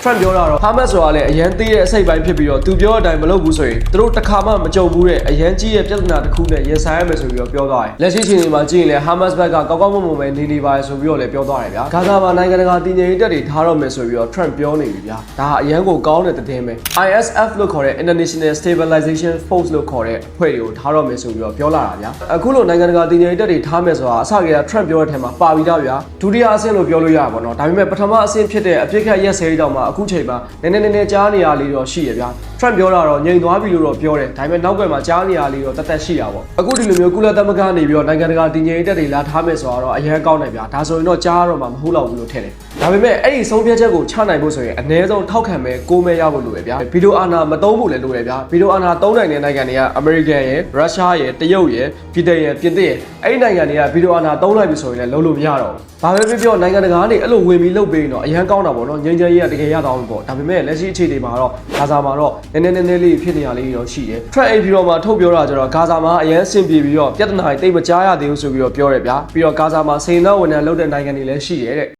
Trump ပြောတာတော့ Hamas ဆိုတာလည်းအရန်သေးတဲ့အစိတ်ပိုင်းဖြစ်ပြီးတော့သူပြောတဲ့အတိုင်းမလုပ်ဘူးဆိုရင်သူတို့တစ်ခါမှမကြုံဘူးတဲ့အရန်ကြီးရဲ့ပြဿနာတစ်ခုနဲ့ရင်ဆိုင်ရမယ်ဆိုပြီးတော့ပြောသွားတယ်လက်ရှိချိန်မှာကြည့်ရင်လည်း Hamas ဘက်ကကောက်ကောက်မုံပဲနေပါတယ်ဆိုပြီးတော့လည်းပြောသွားတယ်ဗျာဂါဇာမှာနိုင်ငံတကာတည်ငြိမ်ရေးတပ်တွေထားတော့မယ်ဆိုပြီးတော့ Trump ပြောနေပြီဗျာဒါဟာအရန်ကိုကောင်းတဲ့သတင်းပဲ ISF လို့ခေါ်တဲ့ International Stabilization Force လို့ခေါ်တဲ့အဖွဲ့တွေကိုထားတော့မယ်ဆိုပြီးတော့ပြောလာတာဗျာအခုလိုနိုင်ငံတကာတည်ငြိမ်ရေးတပ်တွေထားမယ်ဆိုတာအစကတည်းက Trump ပြောတဲ့အထက်မှာပါပြီးသားဗျာဒုတိယအဆင့်လို့ပြောလို့ရပါတော့ဒါပေမဲ့ပထမအဆင့်ဖြစ်တဲ့အပြစ်ခတ်ရက်စဲတောင်မှအခုချိန်မှာနည်းနည်းကြားနေရလေးတော့ရှိရဗျာ Trump ပြောတာတော့ငြိမ်သွားပြီလို့တော့ပြောတယ်ဒါပေမဲ့နောက်ကွယ်မှာကြားနေရလေးတော့တက်ရှိတာပေါ့အခုဒီလိုမျိုးကုလသမဂ္ဂနေပြီးတော့နိုင်ငံတကာတည်ငြိမ်ရေးတပ်တွေလာထားမယ်ဆိုတော့အရန်ကောင်းတယ်ဗျာဒါဆိုရင်တော့ကြားတော့မှမဟုတ်တော့ဘူးလို့ထင်တယ်ဒါပေမဲ့အဲ့ဒီဆုံးဖြတ်ချက်ကိုချနိုင်ဖို့ဆိုရင်အနည်းဆုံးထောက်ခံမဲ့ကိုမဲရဖို့လိုပဲဗျာဗီဒီယိုအာဏာမသုံးဖို့လည်းလိုတယ်ဗျာဗီဒီယိုအာဏာသုံးနိုင်တဲ့နိုင်ငံတွေကအမေရိကန်ရယ်ရုရှားရယ်တရုတ်ရယ်ဗြိတိန်ရယ်ပြင်သစ်ရယ်အဲ့ဒီနိုင်ငံတွေကဗီဒီယိုအာဏာသုံးလိုက်ပြီဆိုရင်လည်းလုံးလို့မရတော့ဘူးဘာပဲပြောနိုင်ငံတကာကနေအဲ့လိုဝင်ပြီးလုပ်ပေးရင်တော့အရန်ကောင်းတာပေါ့နော်ငြိမ်းချမ်းရေးကတကယ်ရတော့ပေါ့ဒါပေမဲ့လက်ရှိအခြေအနေမှာတော့ဂါဇာမှာတော့နည်းနည်းလေးဖြစ်နေရလေးတော့ရှိတယ် Trump ဗီဒီယိုမှာထုတ်ပြောတာကျတော့ဂါဇာမှာအရန်အဆင်ပြေပြီးတော့ပြဿနာတွေတိတ်မကြားရသေးဘူးဆိုပြီးတော့ပြောတယ်ဗျာပြီးတော့ဂါဇာမှာစေနာဝန်ထမ်းလုပ်တဲ့နိုင်ငံတွေလည်းရှိတယ်တဲ့